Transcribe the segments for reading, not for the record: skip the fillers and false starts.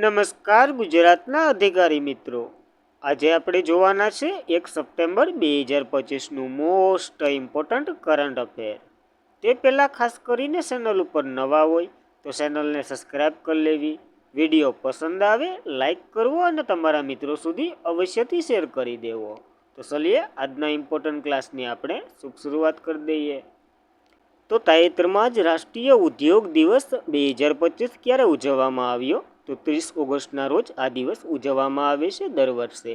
નમસ્કાર ગુજરાતના અધિકારી મિત્રો, આજે આપણે જોવાના છે 1 સપ્ટેમ્બર 2025નું મોસ્ટ ઇમ્પોર્ટન્ટ કરંટ અફેર. તે પહેલાં ખાસ કરીને ચેનલ ઉપર નવા હોય તો ચેનલને સબસ્ક્રાઈબ કરી લેવી, વિડીયો પસંદ આવે લાઈક કરવો અને તમારા મિત્રો સુધી અવશ્યથી શેર કરી દેવો. તો ચલીએ આજના ઇમ્પોર્ટન્ટ ક્લાસની આપણે શુભ શરૂઆત કરી દઈએ. તો તાજેતરમાં જ રાષ્ટ્રીય ઉદ્યોગ દિવસ 2025 ક્યારે ઉજવવામાં આવ્યો? તો 30 ઓગસ્ટના રોજ આ દિવસ ઉજવવામાં આવે છે દર વર્ષે.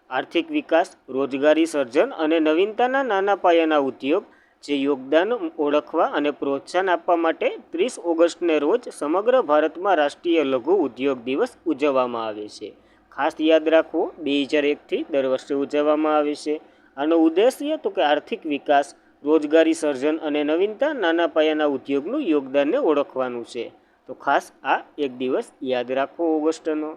આર્થિક વિકાસ, રોજગારી સર્જન અને નવીનતાના નાના પાયાના ઉદ્યોગ જે યોગદાન ઓળખવા અને પ્રોત્સાહન આપવા માટે 30 ઓગસ્ટને રોજ સમગ્ર ભારતમાં રાષ્ટ્રીય લઘુ ઉદ્યોગ દિવસ ઉજવવામાં આવે છે. ખાસ યાદ રાખવો, 2001થી દર વર્ષે ઉજવવામાં આવે છે. આનો ઉદ્દેશ્ય તો કે આર્થિક વિકાસ, રોજગારી સર્જન અને નવીનતા નાના પાયાના ઉદ્યોગનું યોગદાનને ઓળખવાનું છે. તો ખાસ આ એક દિવસ યાદ રાખવો ઓગસ્ટનો.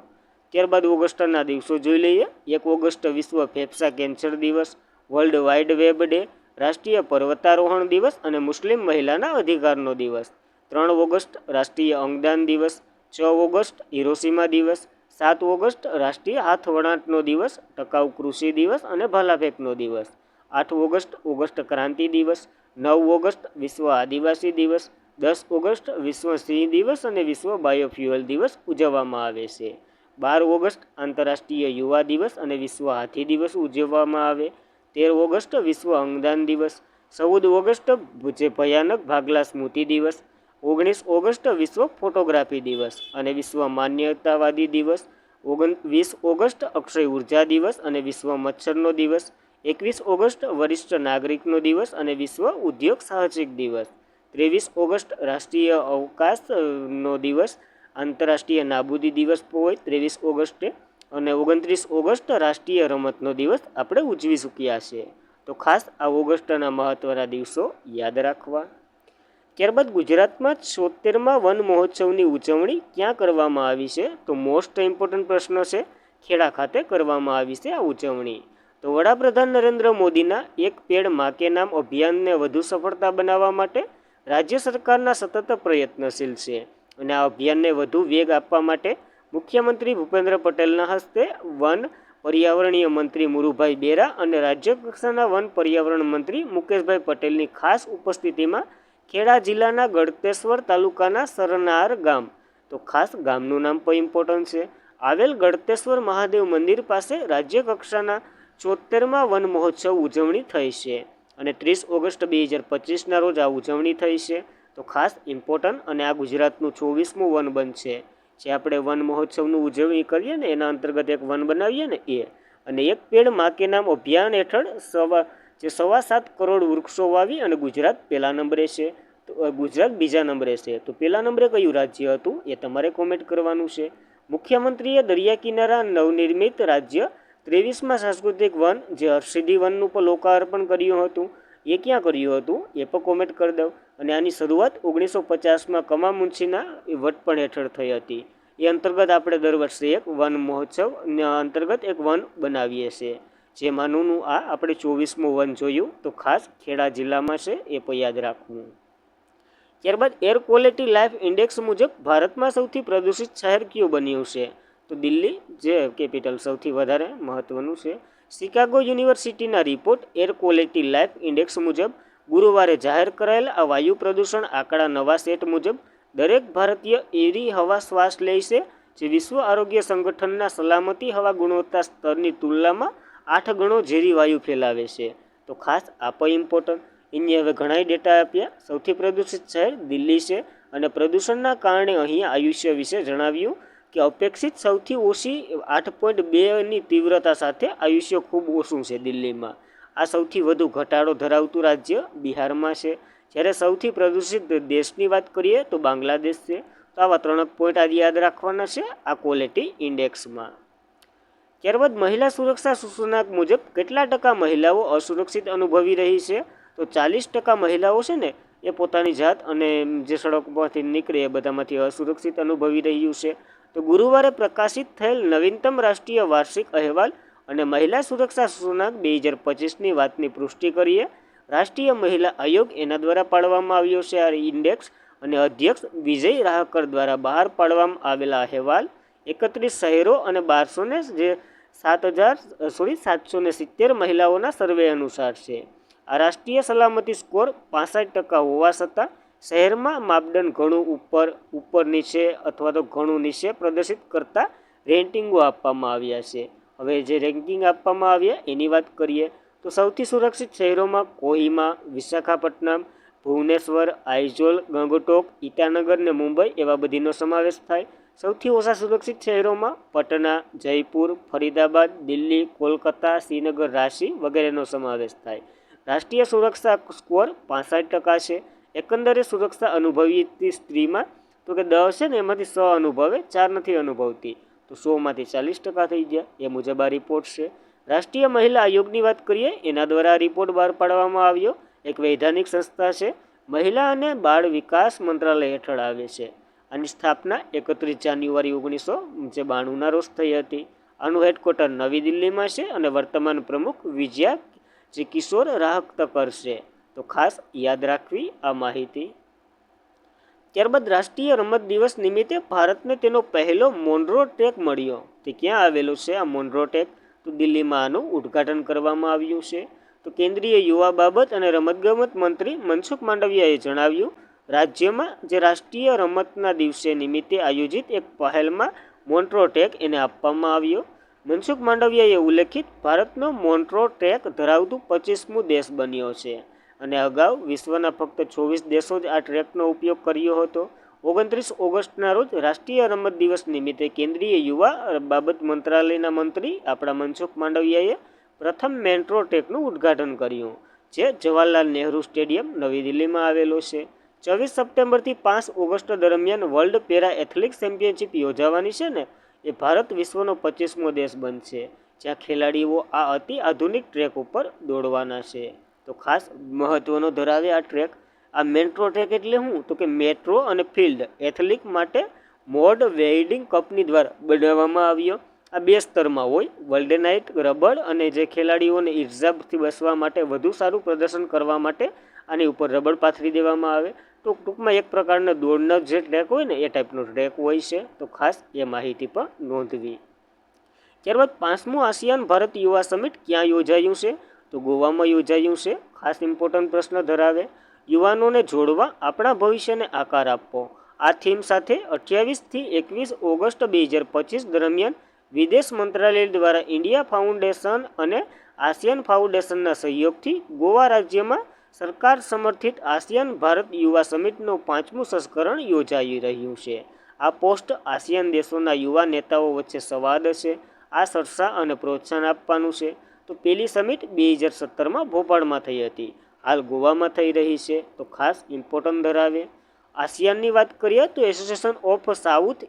ત્યારબાદ ઓગસ્ટના દિવસો જોઈ લઈએ. 1 ઓગસ્ટ વિશ્વ ફેફસા કેન્સર દિવસ, વર્લ્ડ વાઇડ વેબ ડે, રાષ્ટ્રીય પર્વતારોહણ દિવસ અને મુસ્લિમ મહિલાના અધિકારનો દિવસ. 3 ઓગસ્ટ રાષ્ટ્રીય અંગદાન દિવસ, 6 ઓગસ્ટ હિરોશિમા દિવસ, 7 ઓગસ્ટ રાષ્ટ્રીય હાથ વણાટનો દિવસ, ટકાઉ કૃષિ દિવસ અને ભાલાફેંકનો દિવસ, 8 ઓગસ્ટ ક્રાંતિ દિવસ, 9 ઓગસ્ટ વિશ્વ આદિવાસી દિવસ, 10 ઓગસ્ટ વિશ્વ સિંહ દિવસ અને વિશ્વ બાયોફ્યુઅલ દિવસ ઉજવવામાં આવે છે. 12 ઓગસ્ટ આંતરરાષ્ટ્રીય યુવા દિવસ અને વિશ્વ હાથી દિવસ ઉજવવામાં આવે. 13 ઓગસ્ટ વિશ્વ અંગદાન દિવસ, 14 ઓગસ્ટ જે ભયાનક ભાગલા સ્મૃતિ દિવસ, 19 ઓગસ્ટ વિશ્વ ફોટોગ્રાફી દિવસ અને વિશ્વ માન્યતાવાદી દિવસ, 20 ઓગસ્ટ અક્ષય ઉર્જા દિવસ અને વિશ્વ મચ્છરનો દિવસ, 21 ઓગસ્ટ વરિષ્ઠ નાગરિકનો દિવસ અને વિશ્વ ઉદ્યોગ સાહસિક દિવસ, 23 ઓગસ્ટ રાષ્ટ્રીય અવકાશનો દિવસ, આંતરરાષ્ટ્રીય નાબૂદી દિવસ હોય 23 ઓગસ્ટે, અને 29 ઓગસ્ટ રાષ્ટ્રીય રમતનો દિવસ આપણે ઉજવી ચૂક્યા છે. તો ખાસ આ ઓગસ્ટના મહત્ત્વના દિવસો યાદ રાખવા. ત્યારબાદ ગુજરાતમાં 76મા વન મહોત્સવની ઉજવણી ક્યાં કરવામાં આવી છે? તો મોસ્ટ ઇમ્પોર્ટન્ટ પ્રશ્ન છે. ખેડા ખાતે કરવામાં આવી છે આ ઉજવણી. તો વડાપ્રધાન નરેન્દ્ર મોદીના એક પેડ માં કે નામ અભિયાનને વધુ સફળતા બનાવવા માટે રાજ્ય સરકારના સતત પ્રયત્નશીલ છે અને આ અભિયાનને વધુ વેગ આપવા માટે મુખ્યમંત્રી ભૂપેન્દ્ર પટેલના હસ્તે વન પર્યાવરણીય મંત્રી મુરુભાઈ બેરા અને રાજ્ય કક્ષાના વન પર્યાવરણ મંત્રી મુકેશભાઈ પટેલની ખાસ ઉપસ્થિતિમાં ખેડા જિલ્લાના ગળતેશ્વર તાલુકાના સરનાર ગામ, તો ખાસ ગામનું નામ પણ ઇમ્પોર્ટન્ટ છે, આવેલ ગળતેશ્વર મહાદેવ મંદિર પાસે રાજ્ય કક્ષાના 76મા વન મહોત્સવ ઉજવણી થઈ છે અને 30 ઓગસ્ટ 2025ના રોજ આ ઉજવણી થઈ છે. તો ખાસ ઇમ્પોર્ટન્ટ, અને આ ગુજરાતનું 24મું વન બનશે. જે આપણે વન મહોત્સવનું ઉજવણી કરીએ ને એના અંતર્ગત એક વન બનાવીએ ને એ, અને એક પેડ માં કે નામ અભિયાન હેઠળ 7.25 કરોડ વૃક્ષો વાવી અને ગુજરાત પહેલા નંબરે છે. તો ગુજરાત બીજા નંબરે છે. તો પહેલા નંબરે કયું રાજ્ય હતું એ તમારે કોમેન્ટ કરવાનું છે. મુખ્યમંત્રીએ દરિયા કિનારા નવનિર્મિત રાજ્ય 23મા સાંસ્કૃતિક વન જે હરસિદ્ધિ વનનું પણ લોકાર્પણ કર્યું હતું, એ ક્યાં કર્યું હતું એ પણ કોમેન્ટ કરી દઉં. અને આની શરૂઆત 1950માં કમા મુનશીના વડપણ હેઠળ થઈ હતી. એ અંતર્ગત આપણે દર વર્ષે એક વન મહોત્સવ અંતર્ગત એક વન બનાવીએ છીએ. જેમાંનું આ આપણે 24મું વન જોયું. તો ખાસ ખેડા જિલ્લામાં છે, એ પણ યાદ રાખવું. ત્યારબાદ એર ક્વોલિટી લાઈફ ઇન્ડેક્સ મુજબ ભારતમાં સૌથી પ્રદૂષિત શહેર કયું બન્યું છે? તો દિલ્હી, જે કેપિટલ સૌથી વધારે મહત્વનું છે. શિકાગો યુનિવર્સિટીના report air quality life index મુજબ ગુરુવારે જાહેર કરાયેલા આ વાયુ પ્રદૂષણ આંકડા નવા સેટ મુજબ દરેક ભારતીય એવી હવા શ્વાસ લે છે જે વિશ્વ આરોગ્ય સંગઠનના સલામતી હવા ગુણવત્તા સ્તરની તુલનામાં 8 ગણો ઝેરી વાયુ ફેલાવે છે. તો ખાસ આ પણ ઇમ્પોર્ટન્ટ. એની હવે ઘણા ડેટા આપ્યા. સૌથી પ્રદૂષિત શહેર દિલ્હી છે અને પ્રદૂષણના કારણે અહીં આયુષ્ય વિશે જણાવ્યું કે અપેક્ષિત સૌથી ઓછી 8.2ની તીવ્રતા સાથે આયુષ્ય ખૂબ ઓછું છે દિલ્હીમાં. આ સૌથી વધુ ઘટાડો ધરાવતું રાજ્ય બિહારમાં છે. જ્યારે સૌથી પ્રદૂષિત દેશની વાત કરીએ તો બાંગ્લાદેશ છે. તો આવા 3 પોઈન્ટ આજે યાદ રાખવાના છે આ ક્વોલિટી ઇન્ડેક્સમાં. ત્યારબાદ મહિલા સુરક્ષા સૂચનાંક મુજબ કેટલા ટકા મહિલાઓ અસુરક્ષિત અનુભવી રહી છે? તો 40% મહિલાઓ છે ને એ પોતાની જાત અને જે સડકમાંથી નીકળે એ બધામાંથી અસુરક્ષિત અનુભવી રહ્યું છે. તો ગુરુવારે પ્રકાશિત થયેલ નવીનતમ રાષ્ટ્રીય વાર્ષિક અહેવાલ અને મહિલા સુરક્ષા સૂચનાંક 2025ની વાતની પુષ્ટિ કરીએ. રાષ્ટ્રીય મહિલા આયોગ એના દ્વારા પાડવામાં આવ્યો છે આ ઇન્ડેક્સ, અને અધ્યક્ષ વિજય રાહકર દ્વારા બહાર પાડવામાં આવેલા અહેવાલ 31 શહેરો અને 770 મહિલાઓના સર્વે અનુસાર છે. આ રાષ્ટ્રીય સલામતી સ્કોર 65% હોવા છતાં શહેરમાં માપદંડ ઘણું ઉપર નીચે અથવા તો ઘણું નીચે પ્રદર્શિત કરતા રેટિંગો આપવામાં આવ્યા છે. હવે જે રેન્કિંગ આપવામાં આવ્યા એની વાત કરીએ તો સૌથી સુરક્ષિત શહેરોમાં કોહિમા, વિશાખાપટ્ટનમ, ભુવનેશ્વર, આઇજોલ, ગંગટોક, ઈટાનગર ને મુંબઈ એવા બધીનો સમાવેશ થાય. સૌથી ઓછા સુરક્ષિત શહેરોમાં પટના, જયપુર, ફરીદાબાદ, દિલ્હી, કોલકાતા, શ્રીનગર, રાંચી વગેરેનો સમાવેશ થાય. રાષ્ટ્રીય સુરક્ષા સ્કોર 65% છે. એકંદરે સુરક્ષા અનુભવતી સ્ત્રીમાં તો કે 10 છે ને એમાંથી 6 અનુભવે, 4 નથી અનુભવતી, તો 100માંથી 40% થઈ ગયા. એ મુજબ આ રિપોર્ટ છે. રાષ્ટ્રીય મહિલા આયોગની વાત કરીએ, એના દ્વારા આ રિપોર્ટ બહાર પાડવામાં આવ્યો. એક વૈધાનિક સંસ્થા છે, મહિલા અને બાળ વિકાસ મંત્રાલય હેઠળ આવે છે. આની સ્થાપના 31 જાન્યુઆરી 1992ના રોજ થઈ હતી. આનું હેડક્વાર્ટર નવી દિલ્હીમાં છે અને વર્તમાન પ્રમુખ વિજયા કિશોર રાહકતકર છે. તો ખાસ યાદ રાખવી આ માહિતી. ત્યારબાદ રાષ્ટ્રીય રમત દિવસ નિમિત્તે ભારતને તેનો પહેલો મોન્રો ટ્રેક મળ્યો. તે ક્યાં આવેલો છે આ મોન્રો ટ્રેક? તો દિલ્હીમાં આનું ઉદ્ઘાટન કરવામાં આવ્યું છે. તો કેન્દ્રીય યુવા બાબત અને રમતગમત મંત્રી મનસુખ માંડવિયાએ જણાવ્યું, રાજ્યમાં જે રાષ્ટ્રીય રમતના દિવસે નિમિત્તે આયોજિત એક પહેલમાં મોન્ટ્રો ટ્રેક એને આપવામાં આવ્યો. મનસુખ માંડવિયાએ ઉલ્લેખિત, ભારતનો મોન્ટ્રો ટ્રેક ધરાવતું 25મું દેશ બન્યો છે અને અગાઉ વિશ્વના ફક્ત 24 દેશો જ આ ટ્રેકનો ઉપયોગ કર્યો હતો. 29 ઓગસ્ટના રોજ રાષ્ટ્રીય રમત દિવસ નિમિત્તે કેન્દ્રીય યુવા બાબત મંત્રાલયના મંત્રી આપણા મનસુખ માંડવિયાએ પ્રથમ મેટ્રો ટ્રેકનું ઉદ્ઘાટન કર્યું, જે જવાહરલાલ નહેરુ સ્ટેડિયમ નવી દિલ્હીમાં આવેલો છે. 24 સપ્ટેમ્બરથી 5 ઓગસ્ટ દરમિયાન વર્લ્ડ પેરા એથ્લેટિક્સ ચેમ્પિયનશિપ યોજાવાની છે ને, એ ભારત વિશ્વનો 25મો દેશ બનશે જ્યાં ખેલાડીઓ આ અતિ આધુનિક ટ્રેક ઉપર દોડવાના છે. તો ખાસ મહત્વનો ધરાવે આ ટ્રેક. આ મેટ્રો ટ્રેક એટલે શું? તો કે મેટ્રો અને ફિલ્ડ એથ્લેટિક માટે મોડ વેઇડિંગ કંપની દ્વારા બનાવવામાં આવ્યો. આ 2 સ્તરમાં હોય, વલ્ડેનાઇટ રબર, અને જે ખેલાડીઓને ઇજાથી બચવા માટે વધુ સારું પ્રદર્શન કરવા માટે આની ઉપર રબર પાથરી દેવામાં આવે. તો ટૂંકમાં એક પ્રકારના દોડનો જે ટ્રેક હોય ને એ ટાઈપનો ટ્રેક હોય છે. તો ખાસ એ માહિતી પણ નોંધવી. ત્યારબાદ 5મું આસિયાન ભારત યુવા સમિટ ક્યાં યોજાયું છે? તો ગોવામાં યોજાયું છે. ખાસ ઇમ્પોર્ટન્ટ પ્રશ્ન ધરાવે. યુવાનોને જોડવા, આપણા ભવિષ્યને આકાર આપવો, આ થીમ સાથે 28થી 21 ઓગસ્ટ 2025 દરમિયાન વિદેશ મંત્રાલય દ્વારા ઇન્ડિયા ફાઉન્ડેશન અને આસિયાન ફાઉન્ડેશનના સહયોગથી ગોવા રાજ્યમાં સરકાર સમર્થિત આસિયાન ભારત યુવા સમિટનું 5મું સંસ્કરણ યોજાઈ રહ્યું છે. આ પોસ્ટ આસિયાન દેશોના યુવા નેતાઓ વચ્ચે સંવાદ છે. આ ચર્ચા અને પ્રોત્સાહન આપવાનું છે. તો પહેલી સમિટ 2017માં ભોપાળમાં થઈ હતી, હાલ ગોવામાં થઈ રહી છે. તો ખાસ ઇમ્પોર્ટન્ટ ધરાવે. આસિયાનની વાત કરીએ તો association of south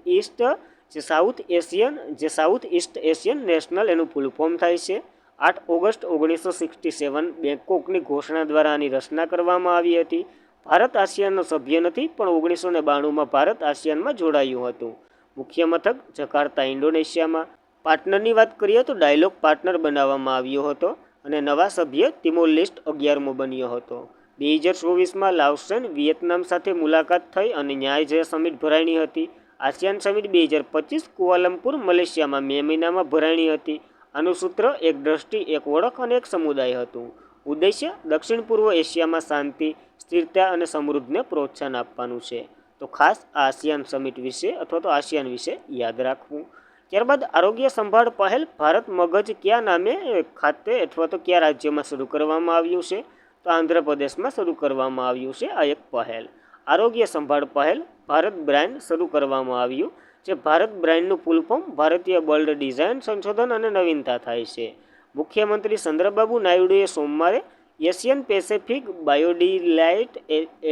east Asian national એનું ફૂલ ફોર્મ થાય છે. 8 ઓગસ્ટ 1967 બેંકોકની ઘોષણા દ્વારા આની રચના કરવામાં આવી હતી. ભારત આસિયાનનો સભ્ય નથી, પણ 1992માં ભારત આસિયાનમાં જોડાયું હતું. મુખ્ય મથક જકાર્તા, ઇન્ડોનેશિયામાં. પાર્ટનરની વાત કરીએ તો ડાયલોગ પાર્ટનર બનાવવામાં આવ્યો હતો અને નવા સભ્ય તિમોર લેસ્ટ 11મો બન્યો હતો. 2024માં લાઓસેન, વિયેતનામ સાથે મુલાકાત થઈ અને ન્યાય સમિટ ભરાણી હતી. આસિયાન સમિટ 2025 કુઆલાલંપુર, મલેશિયામાં મે મહિનામાં ભરાણી હતી. આનું સૂત્ર એક દ્રષ્ટિ, એક ઓળખ અને એક સમુદાય હતું. ઉદ્દેશ્ય દક્ષિણ પૂર્વ એશિયામાં શાંતિ, સ્થિરતા અને સમૃદ્ધિને પ્રોત્સાહન આપવાનું છે. તો ખાસ આ આસિયાન સમિટ વિશે અથવા તો આસિયાન વિશે યાદ રાખવું. ત્યારબાદ આરોગ્ય સંભાળ પહેલ ભારત મગજ કયા નામે ખાતે અથવા તો કયા રાજ્યમાં શરૂ કરવામાં આવ્યું છે? તો આંધ્રપ્રદેશમાં શરૂ કરવામાં આવ્યું છે આ એક પહેલ. આરોગ્ય સંભાળ પહેલ ભારત બ્રાન્ડ શરૂ કરવામાં આવ્યું, જે ભારત બ્રાન્ડનું ફૂલ ફોર્મ ભારતીય બર્ડ ડિઝાઇન, સંશોધન અને નવીનતા થાય છે. મુખ્યમંત્રી ચંદ્રબાબુ નાયડુએ સોમવારે એશિયન પેસેફિક બાયોડિલાઇટ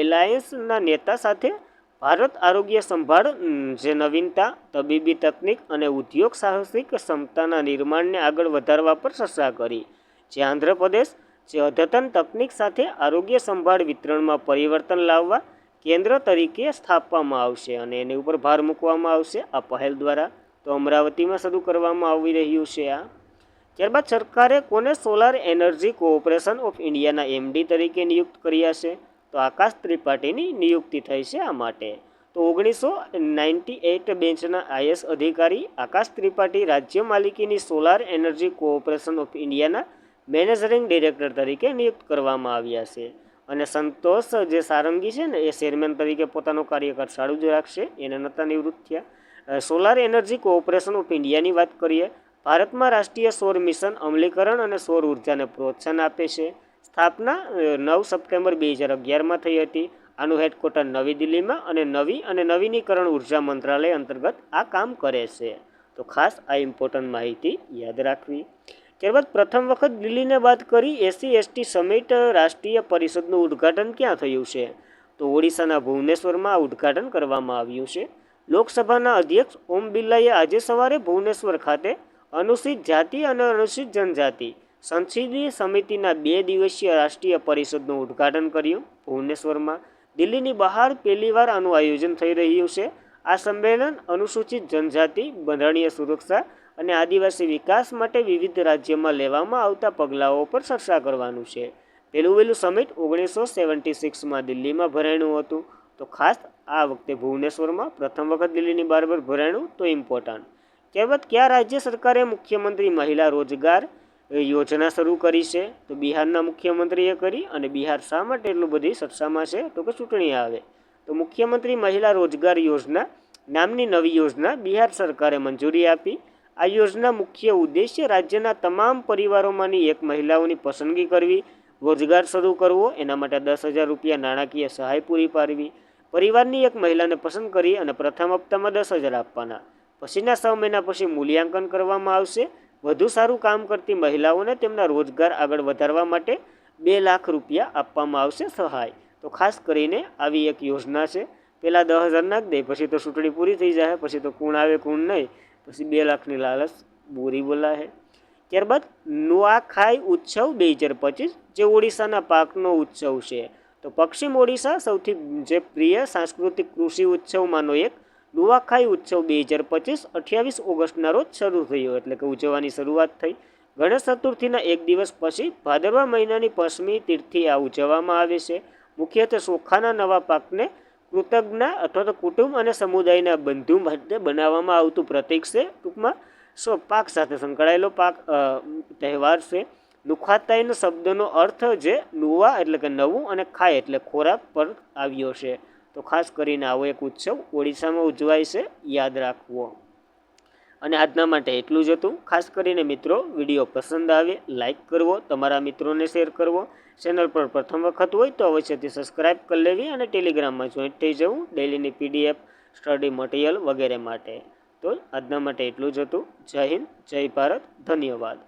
એલાયન્સના નેતા સાથે ભારત આરોગ્ય સંભાળ જે નવીનતા, તબીબી તકનીક અને ઉદ્યોગ સાહસિક ક્ષમતાના નિર્માણને આગળ વધારવા પર ચર્ચા કરી. જે આંધ્રપ્રદેશ જે અદ્યતન તકનીક સાથે આરોગ્ય સંભાળ વિતરણમાં પરિવર્તન લાવવા કેન્દ્ર તરીકે સ્થાપવામાં આવશે અને એની ઉપર ભાર મૂકવામાં આવશે આ પહેલ દ્વારા. તો અમરાવતીમાં શરૂ કરવામાં આવી રહ્યું છે આ. ત્યારબાદ સરકારે કોને સોલાર એનર્જી કોર્પોરેશન ઓફ ઇન્ડિયાના MD તરીકે નિયુક્ત કર્યા છે? તો આકાશ ત્રિપાઠીની નિયુક્તિ થઈ છે આ માટે. તો તો 1998 બેન્ચના IS અધિકારી આકાશ ત્રિપાઠી રાજ્ય માલિકીની સોલાર એનર્જી કોઓપરેશન ઓફ ઇન્ડિયાના મેનેજરિંગ ડિરેક્ટર તરીકે નિયુક્ત કરવામાં આવ્યા છે. અને સંતોષ જે સારંગી છે ને એ ચેરમેન તરીકે પોતાનો કાર્યકાળ ચાલુ જ રાખશે, એને નતા નિવૃત્ત થયા. સોલાર એનર્જી કોઓપરેશન ઓફ ઇન્ડિયાની વાત કરીએ. ભારતમાં રાષ્ટ્રીય સૌર મિશન અમલીકરણ અને સૌર ઉર્જાને પ્રોત્સાહન આપે છે. સ્થાપના 9 સપ્ટેમ્બર 2011માં થઈ હતી. આનું હેડક્વાર્ટર નવી દિલ્હીમાં અને નવી અને નવીનીકરણ ઉર્જા મંત્રાલય અંતર્ગત આ કામ કરે છે. તો ખાસ આ ઇમ્પોર્ટન્ટ માહિતી યાદ રાખવી. ત્યારબાદ પ્રથમ વખત દિલ્હીને બાદ કરી SC/ST સમિટ રાષ્ટ્રીય પરિષદનું ઉદ્ઘાટન ક્યાં થયું છે? તો ઓડિશાના ભુવનેશ્વરમાં આ ઉદ્ઘાટન કરવામાં આવ્યું છે. લોકસભાના અધ્યક્ષ ઓમ બિરલાએ આજે સવારે ભુવનેશ્વર ખાતે અનુસૂચિત જાતિ અને અનુસૂચિત જનજાતિ સંસદીય સમિતિના 2 દિવસીય રાષ્ટ્રીય પરિષદનું ઉદ્ઘાટન કર્યું. ભુવનેશ્વરમાં દિલ્હીની બહાર પહેલીવાર આનું આયોજન થઈ રહ્યું છે. આ સંમેલન અનુસૂચિત જનજાતિ, બંધારણીય સુરક્ષા અને આદિવાસી વિકાસ માટે વિવિધ રાજ્યોમાં લેવામાં આવતા પગલાઓ પર ચર્ચા કરવાનું છે. પહેલું સમિટ 1976માં દિલ્હીમાં ભરાયું હતું. તો ખાસ આ વખતે ભુવનેશ્વરમાં પ્રથમ વખત દિલ્હીની બહાર ભરાયું, તો ઇમ્પોર્ટન્ટ. ત્યારબાદ કયા રાજ્ય સરકારે મુખ્યમંત્રી મહિલા રોજગાર યોજના શરૂ કરી છે? તો બિહારના મુખ્યમંત્રીએ કરી. અને બિહાર શા માટે એટલું બધી ચર્ચામાં છે? તો કે ચૂંટણી આવે તો મુખ્યમંત્રી મહિલા રોજગાર યોજના નામની નવી યોજના બિહાર સરકારે મંજૂરી આપી. આ યોજના મુખ્ય ઉદ્દેશ્ય રાજ્યના તમામ પરિવારોમાંની એક મહિલાઓની પસંદગી કરવી, રોજગાર શરૂ કરવો, એના માટે 10,000 રૂપિયા નાણાકીય સહાય પૂરી પાડવી. પરિવારની એક મહિલાને પસંદ કરી અને પ્રથમ હપ્તામાં 10,000 આપવાના. પછીના 6 મહિના પછી મૂલ્યાંકન કરવામાં આવશે. વધુ સારું કામ કરતી મહિલાઓને તેમના રોજગાર આગળ વધારવા માટે 2 લાખ રૂપિયા આપવામાં આવશે સહાય. તો ખાસ કરીને આવી એક યોજના છે. પહેલાં 10,000 નાખી દે, પછી તો ચૂંટણી પૂરી થઈ જાય, પછી તો કોણ આવે કોણ નહીં, પછી 2 લાખની લાલચ બુરી બોલાય. ત્યારબાદ નુઆખાઈ ઉત્સવ 2025 જે ઓડિશાના પાકનો ઉત્સવ છે. તો પશ્ચિમ ઓડિશા સૌથી જે પ્રિય સાંસ્કૃતિક કૃષિ ઉત્સવમાંનો એક નુઆખાઈ ઉત્સવ 2025 28 ઓગસ્ટના રોજ શરૂ થયો, એટલે કે ઉજવવાની શરૂઆત થઈ. ગણેશ ચતુર્થીના એક દિવસ પછી ભાદરવા મહિનાની પશ્ચમી તિથિએ આ ઉજવવામાં આવે છે. મુખ્યત્વે ચોખાના નવા પાકને કૃતજ્ઞતા અથવા તો કુટુંબ અને સમુદાયના બંધુ માટે બનાવવામાં આવતું પ્રતીક છે. ટૂંકમાં પાક સાથે સંકળાયેલો તહેવાર છે. નુખાતાઈનો શબ્દનો અર્થ જે નુવા એટલે કે નવું અને ખાય એટલે ખોરાક પર આવ્યો છે. તો ખાસ કરીને આવો એક ઉત્સવ ઓડિશામાં ઉજવાય છે, યાદ રાખવો. અને આજના માટે એટલું જ હતું. ખાસ કરીને મિત્રો વિડીયો પસંદ આવે લાઇક કરવો, તમારા મિત્રોને શેર કરવો. ચેનલ પર પ્રથમ વખત હોય તો અવશ્યથી સબસ્ક્રાઈબ કરી લેવી અને ટેલિગ્રામમાં જોઈન્ટ થઈ જવું ડેલીની PDF, સ્ટડી મટીરિયલ વગેરે માટે. તો આજના માટે એટલું જ હતું. જય હિન્દ, જય ભારત, ધન્યવાદ.